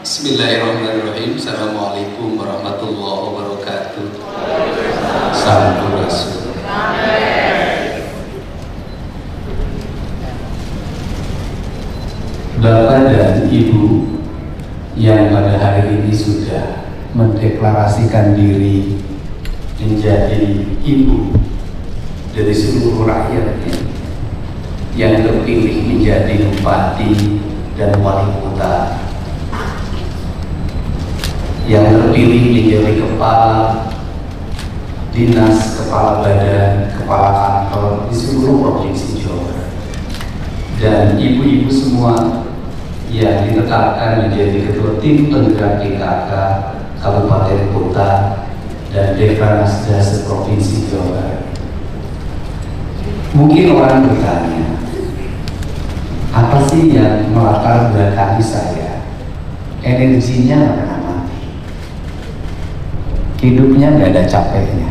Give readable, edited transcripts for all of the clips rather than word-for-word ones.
Bismillahirrahmanirrahim. Assalamualaikum warahmatullahi wabarakatuh. Salam Rasul. Bapak dan Ibu yang pada hari ini sudah mendeklarasikan diri menjadi ibu dari seluruh rakyatnya, yang terpilih menjadi bupati dan wali kota, yang terpilih menjadi kepala dinas, kepala badan, kepala kantor di seluruh provinsi Jawa Barat, dan ibu-ibu semua yang ditetapkan menjadi ketua tim penggerak PKK Kabupaten Kota dan Dekranasda seprovinsi Jawa Barat. Mungkin orang bertanya, apa sih yang melatar belakangi saya? Energinya nggak pernah mati, hidupnya nggak ada capeknya.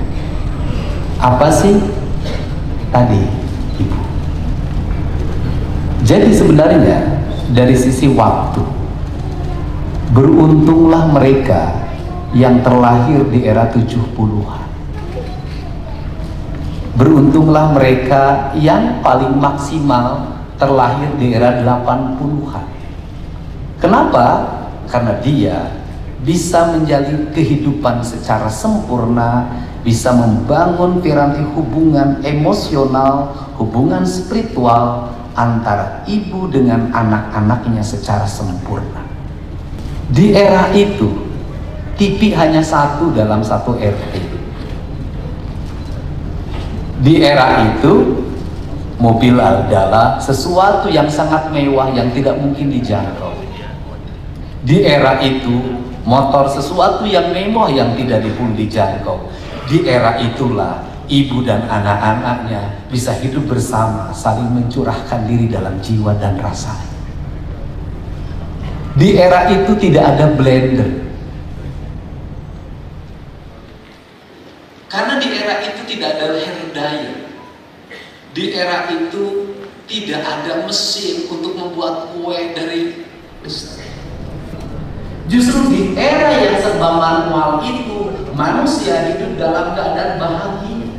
Apa sih tadi, Ibu? Jadi sebenarnya dari sisi waktu, beruntunglah mereka yang terlahir di era 70-an. Beruntunglah mereka yang paling maksimal terlahir di era 80-an. Kenapa? Karena dia bisa menjalin kehidupan secara sempurna, bisa membangun piranti hubungan emosional, hubungan spiritual antara ibu dengan anak-anaknya secara sempurna. Di era itu, TV hanya satu dalam satu RT. Di era itu, mobil adalah sesuatu yang sangat mewah yang tidak mungkin dijangkau. Di era itu, motor sesuatu yang mewah yang tidak pun dijangkau. Di era itulah ibu dan anak-anaknya bisa hidup bersama, saling mencurahkan diri dalam jiwa dan rasa. Di era itu tidak ada blender, karena di era itu tidak ada hair dryer. Di era itu tidak ada mesin untuk membuat kue dari besar. Justru di era yang serba manual itu, manusia hidup dalam keadaan bahagia.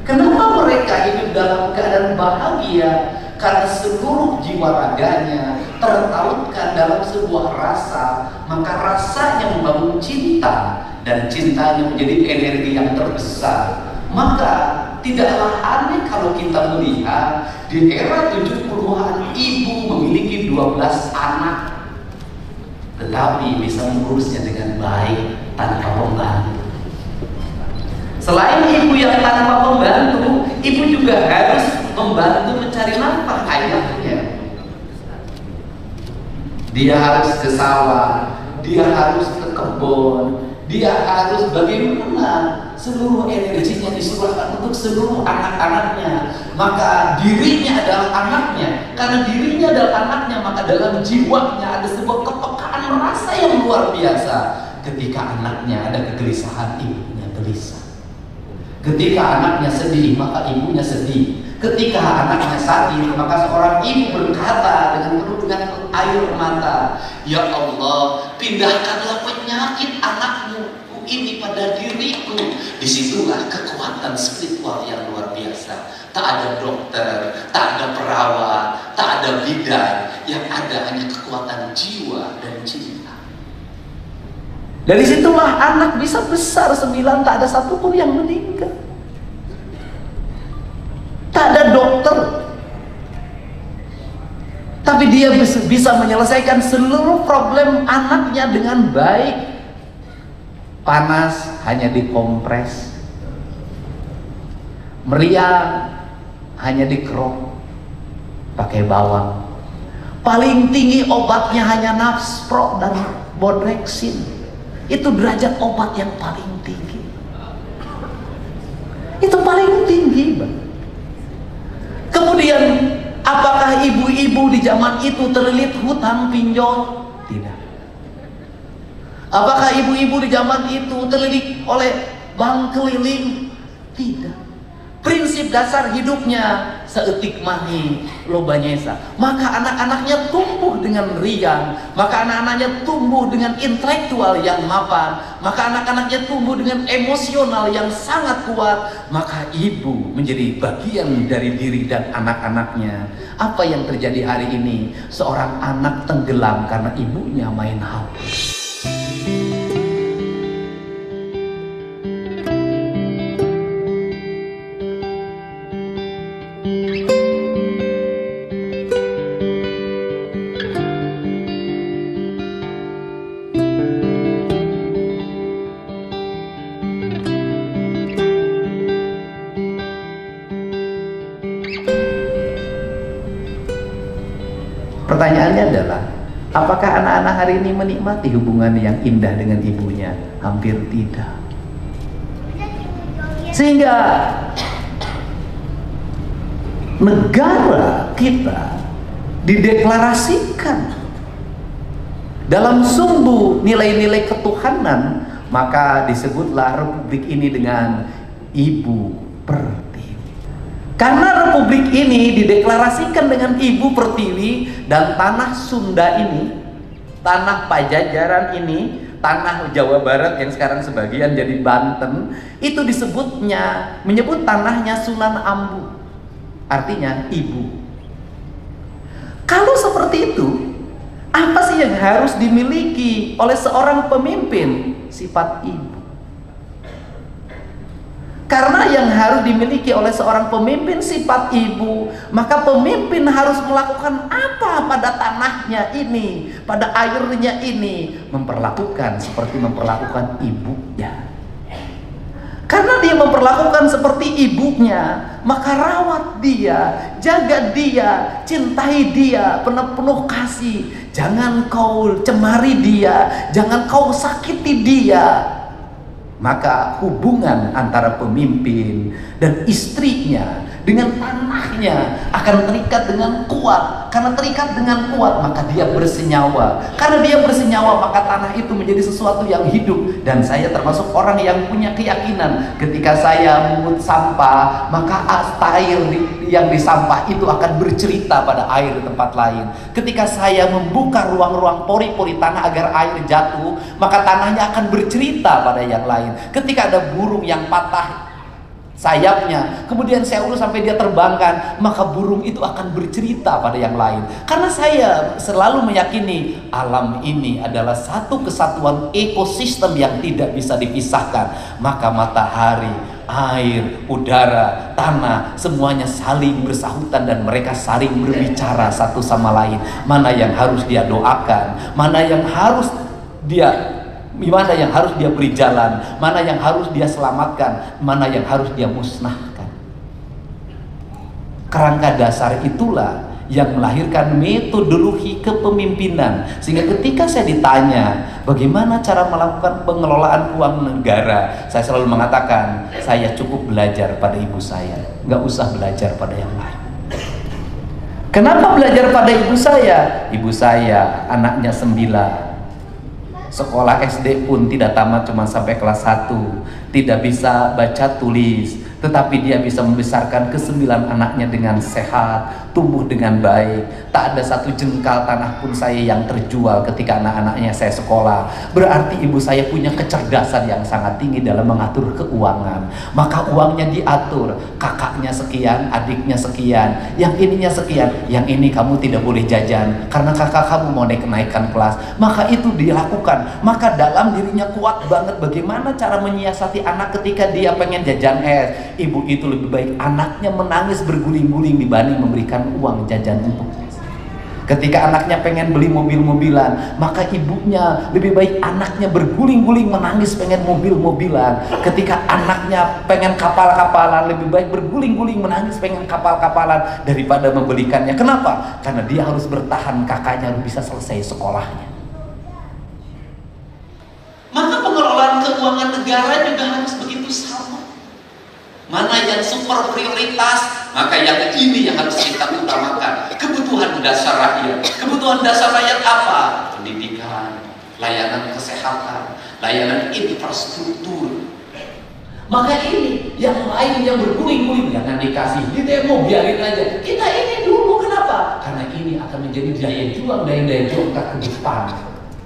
Kenapa mereka hidup dalam keadaan bahagia? Karena seluruh jiwa raganya tertautkan dalam sebuah rasa, maka rasanya membangun cinta, dan cintanya menjadi energi yang terbesar. Maka tidaklah aneh kalau kita melihat di era 70-an ibu memiliki 12 anak, tetapi bisa mengurusnya dengan baik tanpa pembantu. Selain ibu yang tanpa pembantu, ibu juga harus membantu mencari nafkah ayahnya. Dia harus ke sawah, dia harus ke kebun, dia harus bagaimana seluruh energinya diserahkan untuk seluruh anak-anaknya. Maka dirinya adalah anaknya. Karena dirinya adalah anaknya, maka dalam jiwanya ada sebuah kepekaan rasa yang luar biasa. Ketika anaknya ada kegelisahan, ibunya gelisah. Ketika anaknya sedih, maka ibunya sedih. Ketika anaknya sakit, maka seorang ibu berkata dengan penuh dengan air mata, "Ya Allah, pindahkanlah penyakit anakmu ini pada diriku." Disitulah kekuatan spiritual yang luar biasa. Tak ada dokter, tak ada perawat, tak ada bidan. Yang ada hanya kekuatan jiwa dan cinta. Dari situlah anak bisa besar 9, tak ada satupun yang meninggal. Tak ada dokter, tapi dia bisa menyelesaikan seluruh problem anaknya dengan baik. Panas hanya dikompres, meriang hanya dikerok pakai bawang. Paling tinggi obatnya hanya Nafspro dan Bodrexin. Itu derajat obat yang paling tinggi. Itu paling tinggi, Bang. Kemudian, apakah ibu-ibu di zaman itu terlilit hutang pinjol? Tidak. Apakah ibu-ibu di zaman itu terlilit oleh bank keliling? Tidak. Prinsip dasar hidupnya seetik mahi lobanyesa. Maka anak-anaknya tumbuh dengan riang, maka anak-anaknya tumbuh dengan intelektual yang mapan, maka anak-anaknya tumbuh dengan emosional yang sangat kuat. Maka ibu menjadi bagian dari diri dan anak-anaknya. Apa yang terjadi hari ini? Seorang anak tenggelam karena ibunya main HP. Pertanyaannya adalah, apakah anak-anak hari ini menikmati hubungan yang indah dengan ibunya? Hampir tidak. Sehingga negara kita dideklarasikan dalam sumbu nilai-nilai ketuhanan, maka disebutlah republik ini dengan Ibu Pertiwi. Karena republik ini dideklarasikan dengan Ibu Pertiwi, dan tanah Sunda ini, tanah Pajajaran ini, tanah Jawa Barat yang sekarang sebagian jadi Banten, itu menyebut tanahnya Sunan Ambu, artinya ibu. Kalau seperti itu, apa sih yang harus dimiliki oleh seorang pemimpin? Sifat ibu. Karena yang harus dimiliki oleh seorang pemimpin sifat ibu, maka pemimpin harus melakukan apa pada tanahnya ini, pada airnya ini? Memperlakukan seperti memperlakukan ibunya. Karena dia memperlakukan seperti ibunya, maka rawat dia, jaga dia, cintai dia, penuh kasih. Jangan kau cemari dia, jangan kau sakiti dia. Maka hubungan antara pemimpin dan istrinya dengan tanahnya akan terikat dengan kuat. Karena terikat dengan kuat, maka dia bersenyawa. Karena dia bersenyawa, maka tanah itu menjadi sesuatu yang hidup. Dan saya termasuk orang yang punya keyakinan, ketika saya memungut sampah, maka air yang di sampah itu akan bercerita pada air di tempat lain. Ketika saya membuka ruang-ruang pori-pori tanah agar air jatuh, maka tanahnya akan bercerita pada yang lain. Ketika ada burung yang patah sayapnya, kemudian saya urus sampai dia terbangkan, maka burung itu akan bercerita pada yang lain. Karena saya selalu meyakini alam ini adalah satu kesatuan ekosistem yang tidak bisa dipisahkan. Maka matahari, air, udara, tanah, semuanya saling bersahutan dan mereka saling berbicara satu sama lain. Mana yang harus dia doakan, mana yang harus dia beri jalan, mana yang harus dia selamatkan, mana yang harus dia musnahkan. Kerangka dasar itulah yang melahirkan metodologi kepemimpinan. Sehingga ketika saya ditanya bagaimana cara melakukan pengelolaan uang negara, saya selalu mengatakan saya cukup belajar pada ibu saya, nggak usah belajar pada yang lain. Kenapa belajar pada ibu saya? Ibu saya anaknya 9, sekolah SD pun tidak tamat, cuma sampai kelas 1, tidak bisa baca tulis, tetapi dia bisa membesarkan ke-9 anaknya dengan sehat, tumbuh dengan baik. Tak ada satu jengkal tanah pun saya yang terjual ketika anak-anaknya saya sekolah. Berarti ibu saya punya kecerdasan yang sangat tinggi dalam mengatur keuangan. Maka uangnya diatur, kakaknya sekian, adiknya sekian, yang ininya sekian, yang ini kamu tidak boleh jajan karena kakak kamu mau naikkan kelas. Maka itu dilakukan. Maka dalam dirinya kuat banget bagaimana cara menyiasati anak ketika dia pengen jajan es. Ibu itu lebih baik anaknya menangis berguling-guling dibanding memberikan uang jajan untuknya. Ketika anaknya pengen beli mobil-mobilan, maka ibunya lebih baik anaknya berguling-guling menangis pengen mobil-mobilan. Ketika anaknya pengen kapal-kapalan, lebih baik berguling-guling menangis pengen kapal-kapalan daripada membelikannya. Kenapa? Karena dia harus bertahan, kakaknya harus bisa selesai sekolahnya. Maka pengelolaan keuangan negara juga harus begitu sama. Mana yang super prioritas, maka yang ini yang harus kita utamakan. Kebutuhan dasar rakyat. Kebutuhan dasar rakyat apa? Pendidikan, layanan kesehatan, layanan infrastruktur. Maka ini yang lain yang berguling-guling jangan dikasih, di demo biarin aja. Kita ini dulu, kenapa? Karena ini akan menjadi daya juang, daya juang kita ke depan.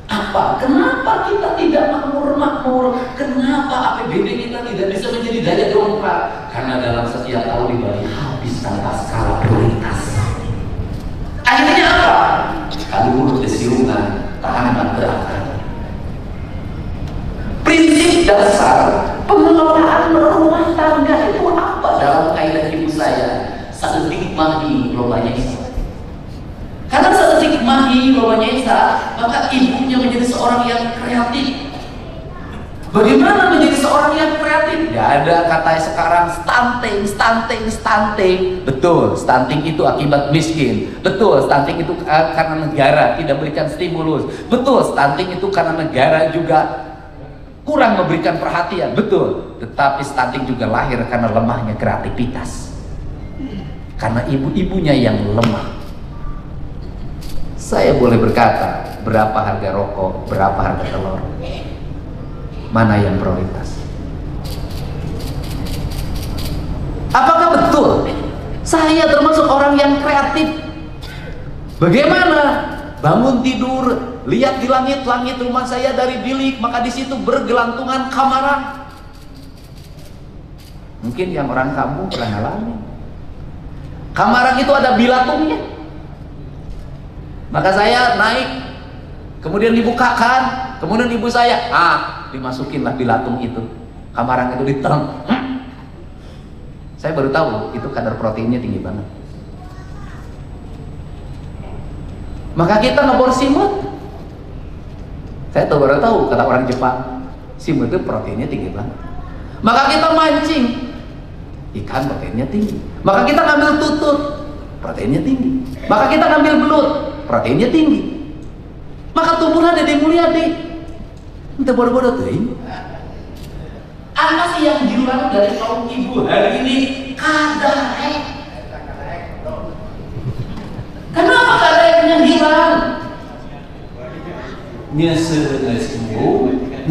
Apa? Kenapa kita tidak makmur? Kenapa APBD kita tidak bisa menjadi daya dongkrak? Karena dalam setiap tahun di Bali habis tanpa skala prioritas. Akhirnya apa? Kalau mulut desiungan, tahanan berakar. Prinsip dasar pengelolaan rumah tangga itu apa dalam kaidah ibu saya? Saeutik mahi lobanya Isa. Karena saeutik mahi lobanya Isa, maka ibunya menjadi seorang yang kreatif. Bagaimana menjadi seorang yang kreatif? Gak ada kata sekarang stunting. Betul, stunting itu akibat miskin. Betul, stunting itu karena negara tidak berikan stimulus. Betul, stunting itu karena negara juga kurang memberikan perhatian. Betul, tetapi stunting juga lahir karena lemahnya kreativitas. Karena ibu-ibunya yang lemah. Saya boleh berkata, berapa harga rokok, berapa harga telur? Mana yang prioritas? Apakah betul saya termasuk orang yang kreatif? Bagaimana? Bangun tidur, lihat di langit rumah saya dari bilik, maka di situ bergelantungan kamarang. Mungkin yang orang kampung pernah ngalamin. Kamarang itu ada bilatungnya. Maka saya naik, kemudian dibukakan, kemudian ibu saya, dimasukinlah bilatung itu. Kamarang itu diterang. Saya baru tahu itu kadar proteinnya tinggi banget. Maka kita ngebor simut. Saya baru tahu kata orang Jepang, simut itu proteinnya tinggi banget. Maka kita mancing, ikan proteinnya tinggi. Maka kita ngambil tutut, proteinnya tinggi. Maka kita ngambil belut, proteinnya tinggi. Maka tumbuhlah Dede Mulyadi. Ente bodoh-bodoh tuh. Apa sih yang diulang dari kaum ibu hari ini? Kadang. Kenapa kadang hilang? Nyese nggak sembuh,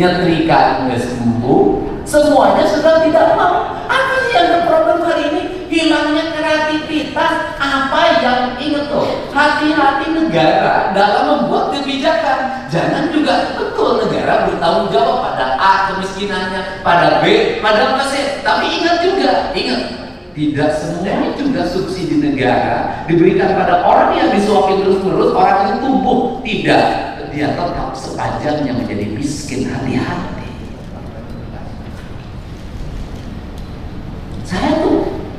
nyetrika nggak sembuh, semuanya sudah tidak mau. Apa sih yang berproblem hari ini? Hilangnya kreativitas. Apa yang ingat tuh? Hati-hati negara dalam membuat kebijakan. Jangan juga betul negara bertanggung jawab pada A kemiskinannya, pada B, pada C. Tapi ingat juga, tidak semua juga subsidi negara diberikan pada orang yang disuapin terus-menerus, orang yang tumbuh. Tidak, dia tetap sepanjangnya menjadi miskin. Hati-hati.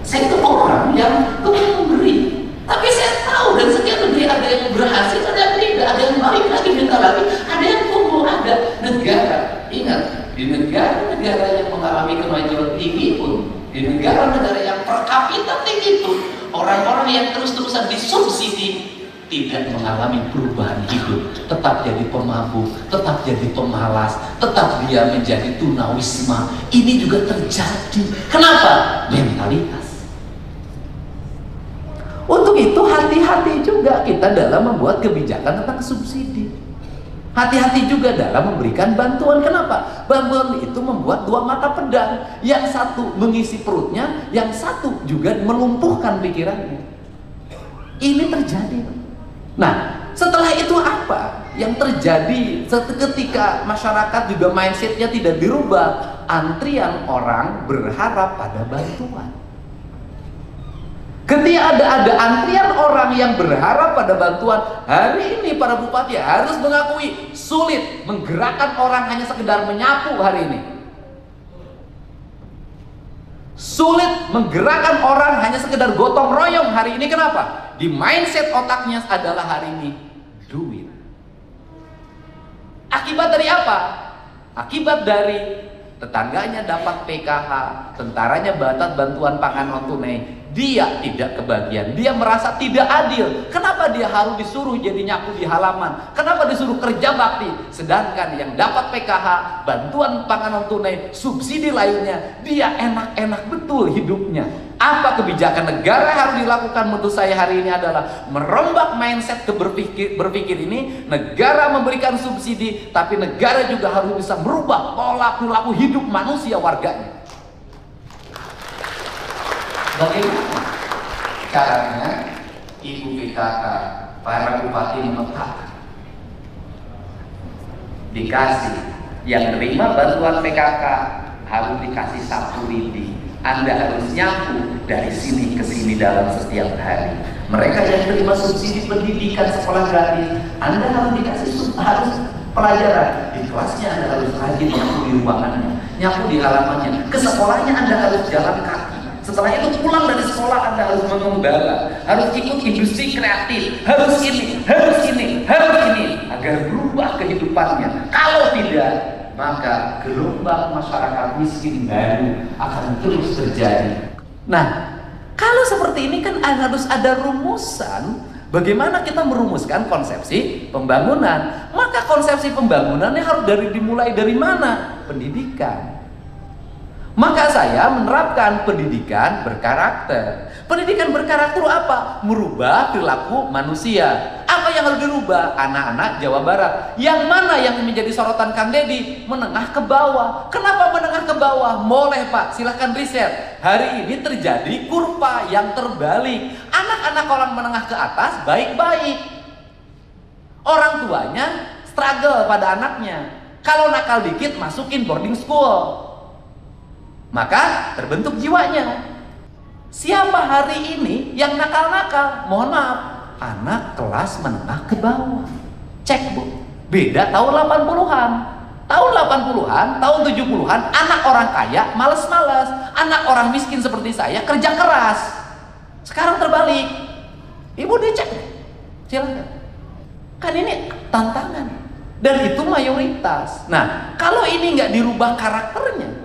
Saya tuh orang yang memberi. Tapi saya tahu dari sekian negeri ada yang berhasil, ada yang tidak, ada yang balik lagi minta lagi, ada yang tumbuh, ada negara. Ingat, di negara-negara yang mengalami kemajuan tinggi pun, di negara-negara yang per kapita tinggi itu, orang-orang yang terus-terusan disubsidi tidak mengalami perubahan hidup, tetap jadi pemabuk, tetap jadi pemalas, tetap dia menjadi tunawisma. Ini juga terjadi. Kenapa? Mentalitas. Untuk itu hati-hati juga kita dalam membuat kebijakan tentang subsidi. Hati-hati juga dalam memberikan bantuan. Kenapa? Bantuan itu membuat dua mata pedang. Yang satu mengisi perutnya, yang satu juga melumpuhkan pikirannya. Ini terjadi. Nah, setelah itu apa yang terjadi ketika masyarakat juga mindsetnya tidak dirubah? Antrian orang berharap pada bantuan. Ketika ada antrian orang yang berharap pada bantuan, hari ini para bupati harus mengakui sulit menggerakkan orang hanya sekedar menyapu hari ini. Sulit menggerakkan orang hanya sekedar gotong royong hari ini. Kenapa? Di mindset otaknya adalah hari ini duit. Akibat dari apa? Akibat dari tetangganya dapat PKH, tentaranya dapat bantuan pangan non tunai. Dia tidak kebagian, dia merasa tidak adil. Kenapa dia harus disuruh jadi nyapu di halaman? Kenapa disuruh kerja bakti? Sedangkan yang dapat PKH, bantuan pangan non tunai, subsidi lainnya, dia enak-enak betul hidupnya. Apa kebijakan negara yang harus dilakukan menurut saya hari ini adalah merombak mindset berpikir ini. Negara memberikan subsidi, tapi negara juga harus bisa merubah pola perilaku hidup manusia warganya. Bagaimana caranya Ibu PKK, para bupati memetakan, dikasih yang terima bantuan PKK harus dikasih sapu lidi. Anda harus nyapu dari sini ke sini dalam setiap hari. Mereka yang terima subsidi pendidikan sekolah gratis, Anda harus dikasih harus pelajaran di kelasnya. Anda harus rajin nyapu di ruangannya, nyapu di halamannya. Ke sekolahnya Anda harus jalan kaki. Setelah itu pulang dari sekolah Anda harus mengembala, harus ikut industri kreatif, harus ini, harus ini, harus ini, agar berubah kehidupannya. Kalau tidak, maka gelombang masyarakat miskin baru akan terus terjadi. Nah, kalau seperti ini kan harus ada rumusan. Bagaimana kita merumuskan konsepsi pembangunan? Maka konsepsi pembangunannya harus dimulai dari mana? Pendidikan. Maka saya menerapkan pendidikan berkarakter. Pendidikan berkarakter apa? Merubah perilaku manusia. Apa yang harus dirubah? Anak-anak Jawa Barat. Yang mana yang menjadi sorotan Kang Deddy? Menengah ke bawah. Kenapa menengah ke bawah? Boleh Pak, silahkan riset. Hari ini terjadi kurva yang terbalik. Anak-anak orang menengah ke atas baik-baik. Orang tuanya struggle pada anaknya. Kalau nakal dikit masukin boarding school, maka terbentuk jiwanya. Siapa hari ini yang nakal-nakal? Mohon maaf, anak kelas menengah ke bawah. Cek Bu, beda tahun 80-an. Tahun 80-an, tahun 70-an, anak orang kaya males-males, anak orang miskin seperti saya kerja keras. Sekarang terbalik. Ibu dicek, silakan. Kan ini tantangan, dan itu mayoritas. Nah, kalau ini nggak dirubah karakternya,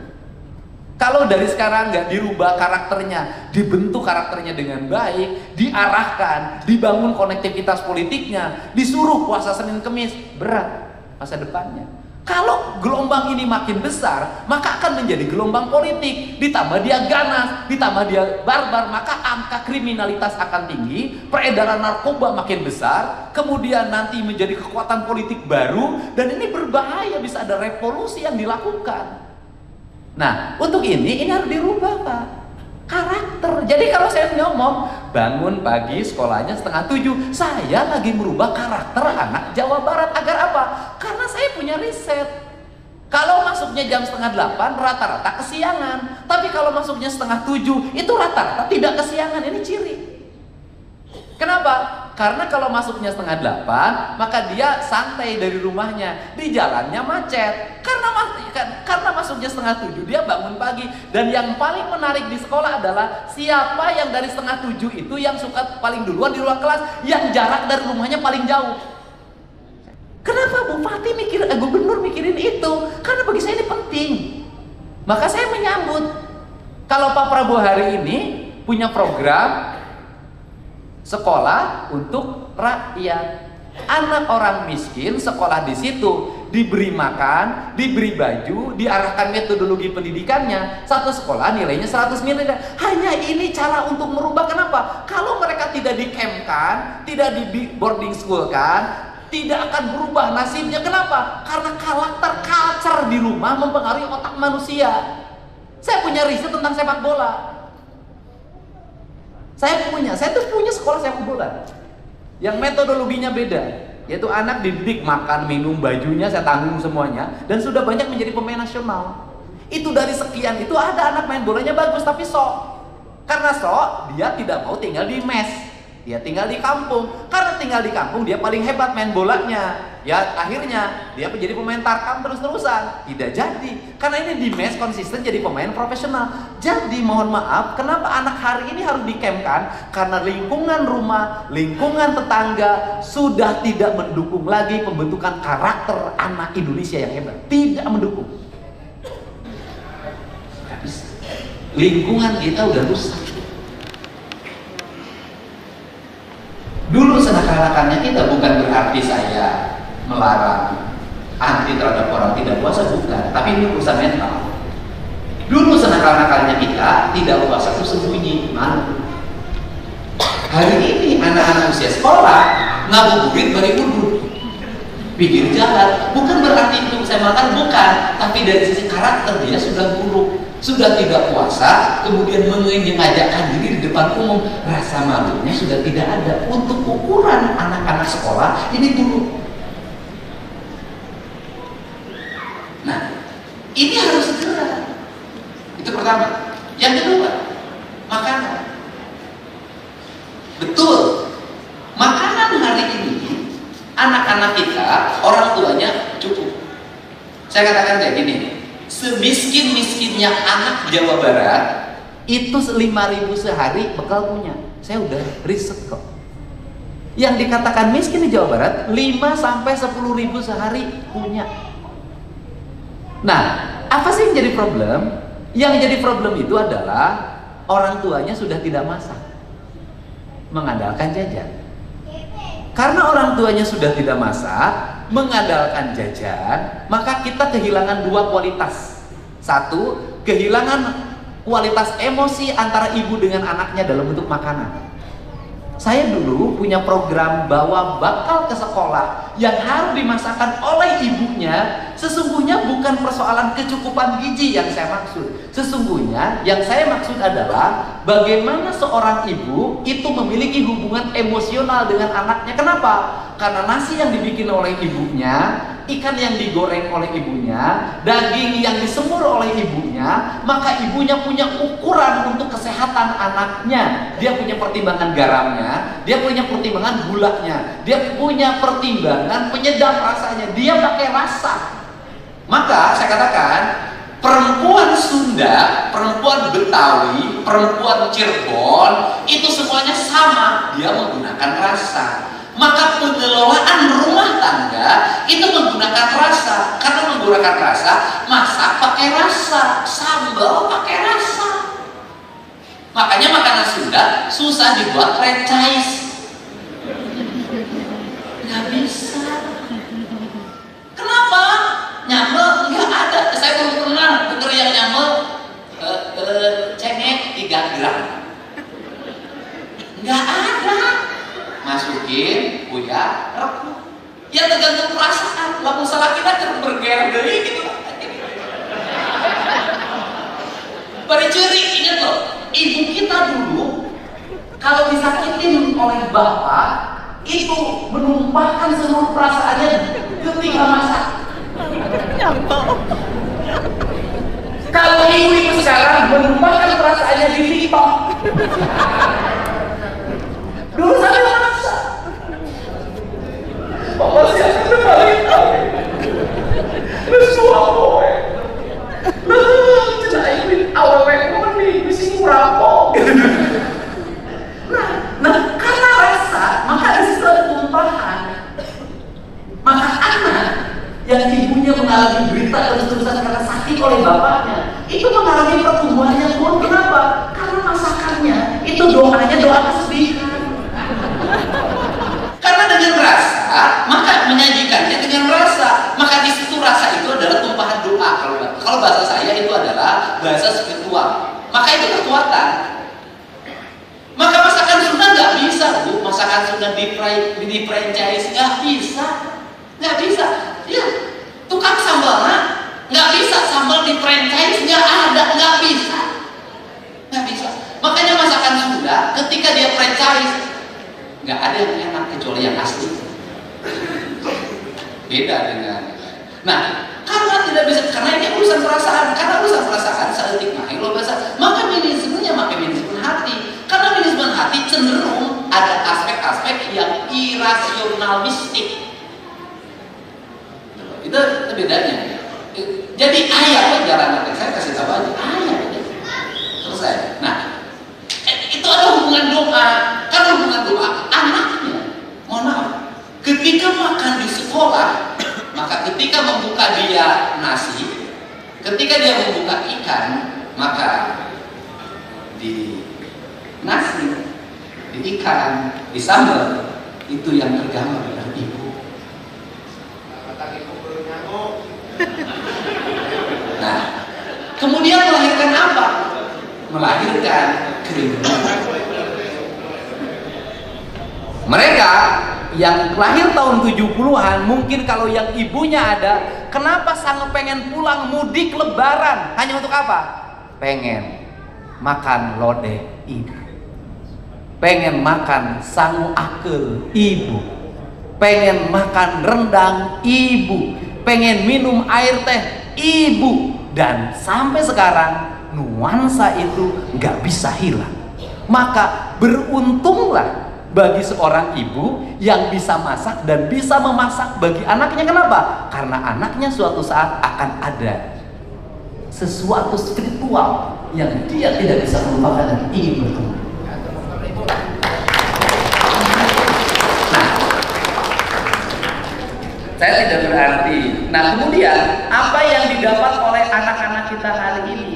kalau dari sekarang nggak dirubah karakternya, dibentuk karakternya dengan baik, diarahkan, dibangun konektivitas politiknya, disuruh puasa Senin Kemis, berat masa depannya. Kalau gelombang ini makin besar, maka akan menjadi gelombang politik. Ditambah dia ganas, ditambah dia barbar, maka angka kriminalitas akan tinggi, peredaran narkoba makin besar, kemudian nanti menjadi kekuatan politik baru, dan ini berbahaya, bisa ada revolusi yang dilakukan. Nah, untuk ini harus dirubah Pak, karakter. Jadi kalau saya ngomong bangun pagi sekolahnya 6:30, saya lagi merubah karakter anak Jawa Barat. Agar apa? Karena saya punya riset. Kalau masuknya jam 7:30 rata-rata kesiangan, tapi kalau masuknya 6:30 itu rata-rata tidak kesiangan. Ini ciri. Kenapa? Karena kalau masuknya 7:30, maka dia santai dari rumahnya, di jalannya macet. Karena masuknya 6:30, dia bangun pagi. Dan yang paling menarik di sekolah adalah siapa yang dari 6:30 itu yang suka paling duluan di ruang kelas, yang jarak dari rumahnya paling jauh. Kenapa Bupati gubernur mikirin itu? Karena bagi saya ini penting. Maka saya menyambut kalau Pak Prabowo hari ini punya program sekolah untuk rakyat. Anak orang miskin sekolah di situ, diberi makan, diberi baju, diarahkan metodologi pendidikannya. Satu sekolah nilainya 100 miliar. Hanya ini cara untuk merubah. Kenapa? Kalau mereka tidak di-camp-kan, tidak di boarding school kan, tidak akan berubah nasibnya. Kenapa? Karena karakter culture di rumah mempengaruhi otak manusia. Saya punya riset tentang sepak bola. Saya tuh punya sekolah sepak bola yang metodologinya beda, yaitu anak dididik makan, minum, bajunya saya tanggung semuanya, dan sudah banyak menjadi pemain nasional. Itu dari sekian itu ada anak main bolanya bagus tapi sok. Karena sok, dia tidak mau tinggal di mes, dia tinggal di kampung. Karena tinggal di kampung dia paling hebat main bolanya. Ya akhirnya dia menjadi pemain tarkam terus-terusan. Tidak jadi, karena ini di mes konsisten jadi pemain profesional. Jadi mohon maaf, kenapa anak hari ini harus dikemkan? Karena lingkungan rumah, lingkungan tetangga sudah tidak mendukung lagi pembentukan karakter anak Indonesia yang hebat. Tidak mendukung. Lingkungan kita udah rusak. Dulu senakal-nakalnya kita bukan berarti saya melarang anti terhadap orang tidak puasa, bukan. Tapi ini urusan mental. Dulu senakal-nakalnya kita tidak puasa itu sembunyi, malu. Hari ini anak-anak usia sekolah ngabuburit bari udut, pinggir jalan. Bukan berarti itu saya makan, bukan. Tapi dari sisi karakter dia sudah buruk. Sudah tidak puasa, kemudian mengajakkan diri di depan umum, rasa malunya sudah tidak ada. Untuk ukuran anak-anak sekolah ini dulu. Nah, ini harus segera. Itu pertama. Yang kedua, makanan. Betul, makanan hari ini anak-anak kita, orang tuanya cukup. Saya katakan kayak gini, semiskin-miskinnya anak Jawa Barat itu 5.000 sehari bekal punya. Saya udah riset kok. Yang dikatakan miskin di Jawa Barat 5-10.000 sehari punya. Nah, apa sih yang jadi problem? Yang jadi problem itu adalah orang tuanya sudah tidak masak, mengandalkan jajan. Karena orang tuanya sudah tidak masak, mengandalkan jajan, maka kita kehilangan dua kualitas. Satu, kehilangan kualitas emosi antara ibu dengan anaknya dalam bentuk makanan. Saya dulu punya program bawa bakal ke sekolah yang harus dimasakkan oleh ibunya. Sesungguhnya bukan persoalan kecukupan gizi yang saya maksud. Sesungguhnya yang saya maksud adalah bagaimana seorang ibu itu memiliki hubungan emosional dengan anaknya. Kenapa? Karena nasi yang dibikin oleh ibunya, ikan yang digoreng oleh ibunya, daging yang disemur oleh ibunya, maka ibunya punya ukuran untuk kesehatan anaknya. Dia punya pertimbangan garamnya, dia punya pertimbangan gulanya, dia punya pertimbangan penyedap rasanya, dia pakai rasa. Maka saya katakan, perempuan Sunda, perempuan Betawi, perempuan Cirebon, itu semuanya sama, dia menggunakan rasa. Maka pengelolaan rumah tangga itu menggunakan rasa. Karena menggunakan rasa, masak pakai rasa, sambal pakai rasa. Makanya makanan Sunda susah dibuat franchise. Nggak bisa. Kenapa? Nyamel nggak ada. Saya belum pernah dengar yang nyamel cengek 3 gram. Nggak ada. Masukin, uya, reku. Ya tergantung perasaan. Lalu salah kita bergerak dari gitu. Pada curi, ingat loh, ibu kita dulu kalau disakitin oleh bapak itu menumpahkan seluruh perasaannya ketika masak. Kalau ibu sekarang menumpahkan perasaannya di TikTok. Dulu saya masak. Bapak siapa terbalik kali? Lesuap boy. Cina ini awal-awal mending mesti murampok. Nah, karena rasa, maka di situ ada tumpahan. Maka anak yang ibunya mengalami berita terus-terusan karena sakit oleh bapaknya, itu mengalami pertumbuhan yang buruk. Kenapa? Karena masakannya itu doanya doa kesedihan. Karena dengan rasa, maka menyajikannya dengan rasa. Maka di situ rasa itu adalah tumpahan doa. Kalau bahasa saya itu adalah bahasa spiritual. Maka itu kekuatan. Maka masakan Sunda nggak bisa, Bu. Masakan Sunda di franchise nggak bisa, nggak bisa. Ya, tukang sambalnya nggak bisa sambal di franchise, nggak ada, nggak bisa, nggak bisa. Makanya masakan Sunda ketika dia franchise nggak ada yang enak kecuali yang asli. Beda dengan. Nah, karena tidak bisa, karena ini urusan perasaan. Karena urusan perasaan, seetik mahir lo bahasa. Maka manajemennya pakai manajemen hati. Karena manajemen hati cenderung ada aspek-aspek yang irasional mistik. Itu bedanya. Jadi ayah jalan saya kasih tahu aja. Ayah selesai. Nah, itu ada hubungan doa. Kan hubungan doa anaknya, mohon maaf, ketika makan di sekolah, maka ketika membuka dia nasi, ketika dia membuka ikan, maka di nasi, di ikan, di sambal itu yang tergambar adalah ibu. Nah, kemudian melahirkan apa? Melahirkan kerinduan. Mereka yang lahir tahun 70-an, mungkin kalau yang ibunya ada, kenapa sangat pengen pulang mudik lebaran? Hanya untuk apa? pengen makan lodeh ibu, pengen makan sangu akel ibu, pengen makan rendang ibu, pengen minum air teh ibu, dan sampai sekarang nuansa itu nggak bisa hilang. Maka beruntunglah bagi seorang ibu yang bisa masak dan bisa memasak bagi anaknya. Kenapa? Karena anaknya suatu saat akan ada sesuatu spiritual yang dia tidak bisa melupakan dan ingin bertemu. Nah, saya tidak berarti. Nah, kemudian apa yang didapat oleh anak-anak kita hari ini?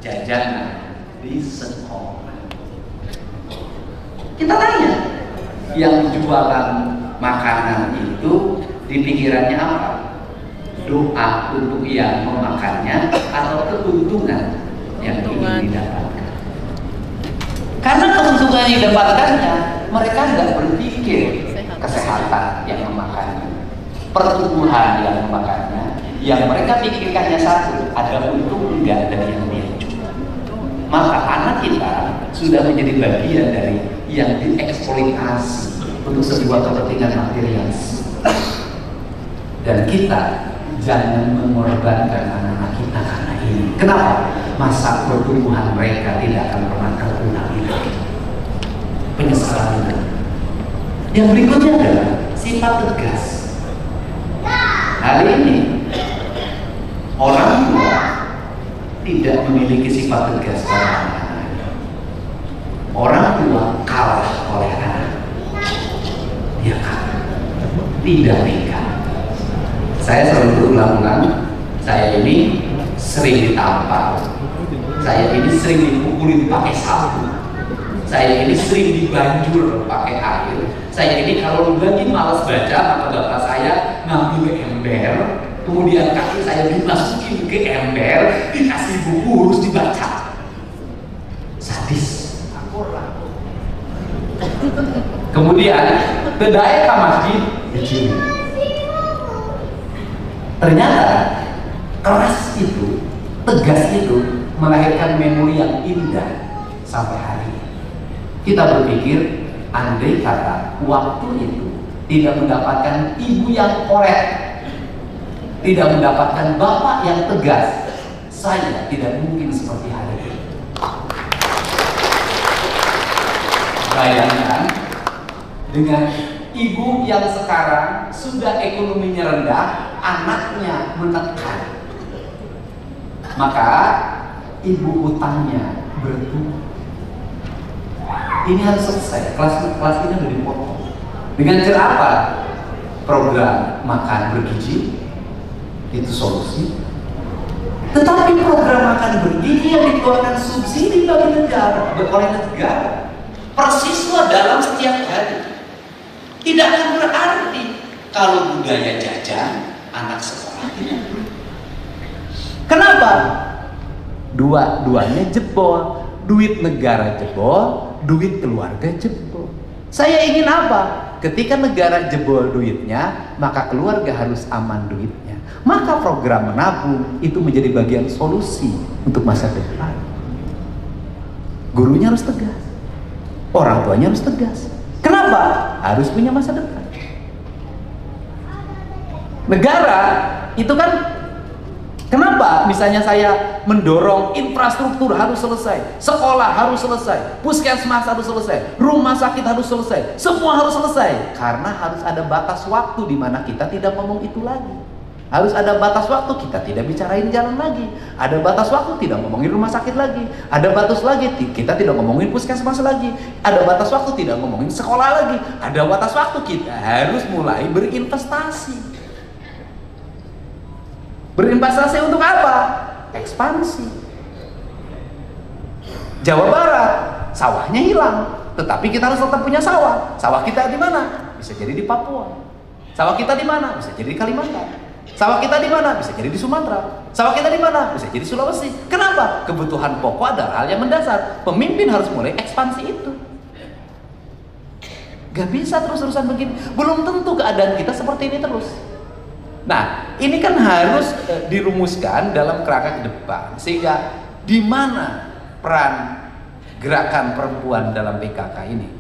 Jajanan di sekolah. Kita tanya, yang jualan makanan itu di pikirannya apa? Doa untuk yang memakannya atau keuntungan yang ingin didapatkan? Karena keuntungan yang didapatkannya, mereka tidak berpikir kesehatan yang memakannya, pertumbuhan yang memakannya. Yang mereka pikirkannya satu, ada untung enggak dari yang dia jual. Maka anak kita sudah menjadi bagian dari yang dieksploitasi untuk sebuah kepentingan materialis. Dan kita jangan mengorbankan anak-anak kita karena ini. Kenapa? Masa pertumbuhan mereka tidak akan pernah terulang lagi. Penyesalan itu. Yang berikutnya adalah sifat tegas. Hari ini orang tua tidak memiliki sifat tegas pada anak. Orang tua kalah oleh anak. Dia kalah, tidak nekat. Saya selalu berulang-ulang, saya ini sering ditampar, saya ini sering dipukulin pakai sapu, saya ini sering dibanjur pakai air, saya ini kalau lagi malas baca maka bapak saya ngambil ember, kemudian kaki saya dimasukin ke ember, dikasih buku harus dibaca. Sadis. Kemudian bedaya ke masjid kecil. Ternyata keras itu, tegas itu melahirkan memori yang indah sampai hari ini. Kita berpikir, andai kata waktu itu tidak mendapatkan ibu yang korek, tidak mendapatkan bapak yang tegas, saya tidak mungkin seperti hari ini. Bayangkan dengan ibu yang sekarang sudah ekonominya rendah, anaknya menekan, maka ibu hutangnya bertumbuh. Ini harus selesai. Kelas ini harus dipotong. Dengan cara apa? Program makan bergizi itu solusi. Tetapi program makan bergizi yang dikeluarkan subsidi bagi negara, oleh negara, per siswa dalam setiap hari, tidak akan berarti kalau budaya jajan anak sekolah tidak. Kenapa? Dua-duanya jebol, duit negara jebol, duit keluarga jebol. Saya ingin apa? Ketika negara jebol duitnya, maka keluarga harus aman duitnya. Maka program menabung itu menjadi bagian solusi untuk masa depan. Gurunya harus tegas, orang tuanya harus tegas. Kenapa? Harus punya masa depan. Negara itu kan, kenapa misalnya saya mendorong infrastruktur harus selesai, sekolah harus selesai, puskesmas harus selesai, rumah sakit harus selesai, semua harus selesai? Karena harus ada batas waktu di mana kita tidak ngomong itu lagi. Harus ada batas waktu kita tidak bicarain jalan lagi. Ada batas waktu tidak ngomongin rumah sakit lagi. Ada batas lagi kita tidak ngomongin puskesmas lagi. Ada batas waktu tidak ngomongin sekolah lagi. Ada batas waktu kita harus mulai berinvestasi. Berinvestasi untuk apa? Ekspansi. Jawa Barat sawahnya hilang, tetapi kita harus tetap punya sawah. Sawah kita di mana? Bisa jadi di Papua. Sawah kita di mana? Bisa jadi di Kalimantan. Sawah kita di mana? Bisa jadi di Sumatera. Sawah kita di mana? Bisa jadi Sulawesi. Kenapa? Kebutuhan pokok adalah hal yang mendasar. Pemimpin harus mulai ekspansi itu. Gak bisa terus-terusan begini. Belum tentu keadaan kita seperti ini terus. Nah, ini kan harus dirumuskan dalam kerangka ke depan, sehingga Di mana peran gerakan perempuan dalam PKK ini?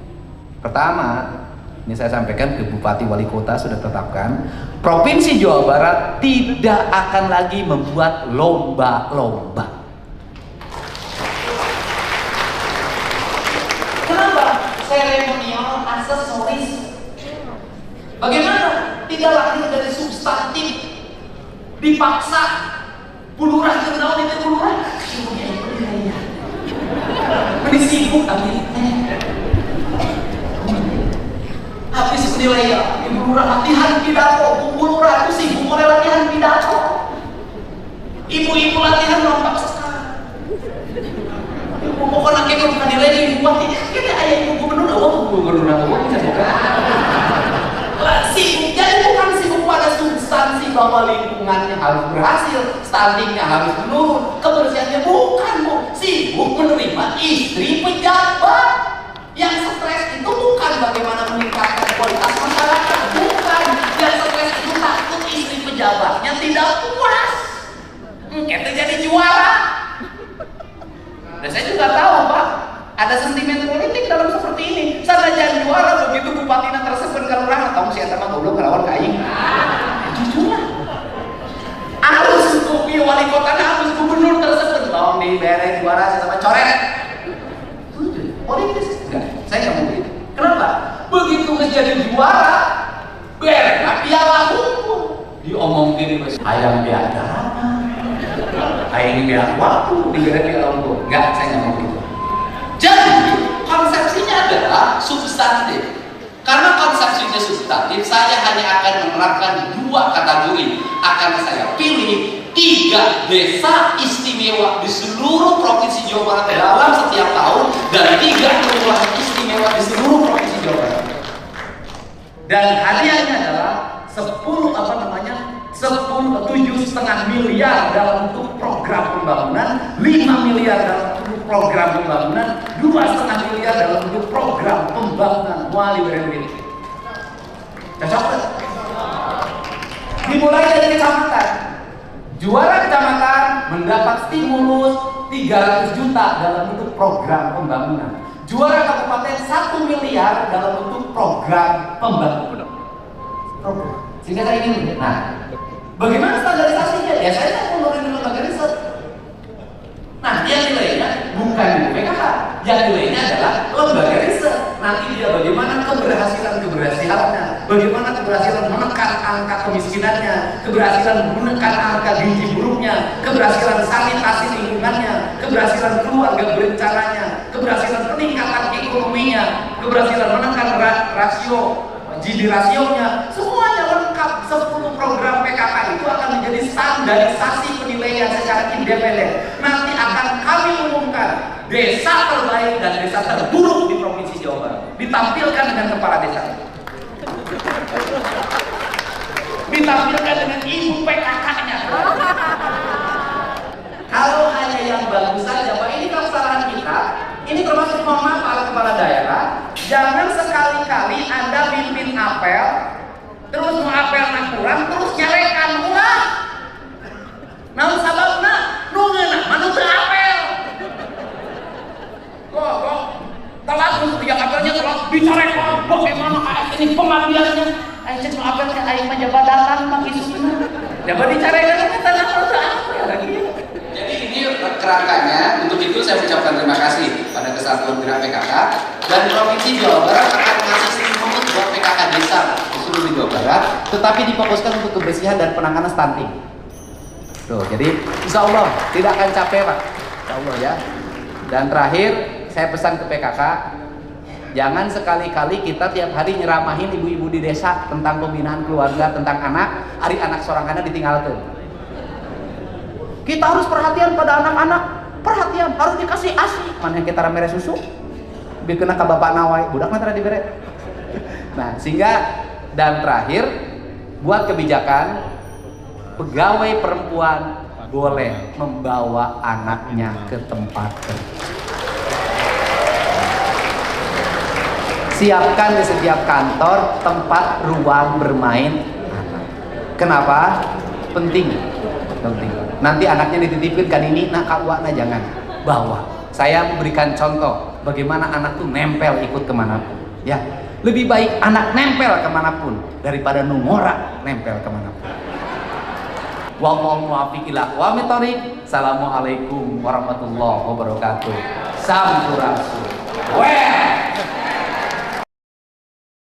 Pertama, ini saya sampaikan ke Bupati Wali Kota sudah tetapkan, Provinsi Jawa Barat tidak akan lagi membuat lomba-lomba. Kenapa? Seremonial aksesoris. Bagaimana? Tidak lahir dari substantif, dipaksa. Bulurah kenal itu bulurah. Ini sibuk habis penilaian, ibu lurah latihan pidato, bu lurah itu sibuk oleh latihan pidato, ibu-ibu latihan lompat sekali. Ibu pokoknya kita bukan nilai buat kita ayah ibu gubernur bisa bukan. Sibuk, jadi bukan sibuk pada substansi bahwa lingkungannya harus berhasil, stuntingnya harus menurun, kebersihannya bukan, bu. Sibuk menerima istri pejabat. Yang stres itu bukan bagaimana meningkatkan kualitas masyarakat, bukan. Yang stres itu takut istri pejabatnya tidak puas. Kita jadi juara. Dan saya juga tahu, Pak, ada sentimen politik dalam seperti ini. Sana jangan juara, begitu bupatinya tersebut ke lurah, kamu siapa mah goblok ngelawan kaing. Jujur lah. Harus kupi wali kota, harus gubernur tersebut. Bawang di bere juara sama coret. Politis. Saya nggak mau gitu. Kenapa? Begitu kejadian juara, beres piala hukum. Diomong gini mas, ayam biada, ayam biada waktu diberi piala hukum. Enggak, saya nggak mau gitu. Jadi konsepsinya adalah substantif. Karena konsepsinya substantif, saya hanya akan menerapkan 2 kategori. Akan saya pilih 3 desa istimewa di seluruh provinsi Jawa Barat dalam setiap tahun dan 3 kelurahan istimewa di seluruh provinsi Jawa Barat. Dan hadiahnya adalah 7,5 miliar dalam bentuk program pembangunan, 5 miliar dalam bentuk program pembangunan, 2,5 miliar dalam bentuk program pembangunan wali berending. Cocok? Dimulai dari kecamatan. Juara kecamatan mendapat stimulus 300 juta dalam bentuk program pembangunan. Juara kabupaten 1 miliar dalam bentuk program pembangunan. Sehingga saya ingin, bagaimana standarisasinya? Ya saya tak menurunkan lembaga riset. Nah, yang nilainya bukan BPKH, yang nilainya adalah lembaga riset. Nanti dia bagaimana keberhasilannya, bagaimana keberhasilan menekan angka kemiskinannya, keberhasilan menekan angka gizi buruknya, keberhasilan sanitasi lingkungannya, keberhasilan keluarga berencananya, keberhasilan peningkatan ekonominya, keberhasilan menekan rasio Gini rasionya, semuanya lengkap. 10 program PKK itu akan menjadi standarisasi penilaian secara independen. Nanti akan kami umumkan desa terbaik dan desa terburuk di Provinsi Jawa Barat, ditampilkan dengan kepala desa, ditampilkan dengan ibu PKK-nya. Kalau hanya yang bagus saja, Pak, ini kan kesalahan kita. Ini termasuk mohon maaf para kepala daerah. Jangan sekali-kali Anda pimpin apel, terus mengapel kurang, terus nyalekan ulah. Namun sababna nungeuna manu teu apel. Kok telat untuk tiga apelnya telat bicarekan bagaimana ini pengabdiannya. Cek mau apel ke aing mah jabatan mah isuna. Dapat dicarekan kita naon teu apel lagi. Jadi ini kerangkanya. Untuk itu saya ucapkan terima kasih pada Kesatuan Gerak PKK dan Provinsi Jawa Barat akan mengasih stimulus buat PKK desa di seluruh Jawa Barat, tetapi difokuskan untuk kebersihan dan penanganan stunting. Tuh, jadi insya Allah tidak akan capek, Pak. Insya Allah ya. Dan terakhir saya pesan ke PKK, jangan sekali-kali kita tiap hari nyeramahin ibu-ibu di desa tentang pembinaan keluarga, tentang anak, hari anak seorang anak ditinggalkan. Kita harus perhatian pada anak-anak, perhatian, harus dikasih ASI. Mana yang kita mere susu? Biar kena ke bapak nawai, budaknya tadi diberi. Nah, sehingga dan terakhir buat kebijakan pegawai perempuan boleh membawa anaknya ke tempat kerja. Siapkan di setiap kantor tempat ruang bermain anak. Kenapa? Penting. Nanti anaknya dititipin kan ini, nah kawana jangan bawa. Saya memberikan contoh bagaimana anak tuh nempel ikut kemanapun. Ya, lebih baik anak nempel kemanapun daripada numora nempel kemanapun. Wallahu muwaffiq ila aqwamit thoriq. Assalamualaikum warahmatullahi wabarakatuh. Sampurasun. Well.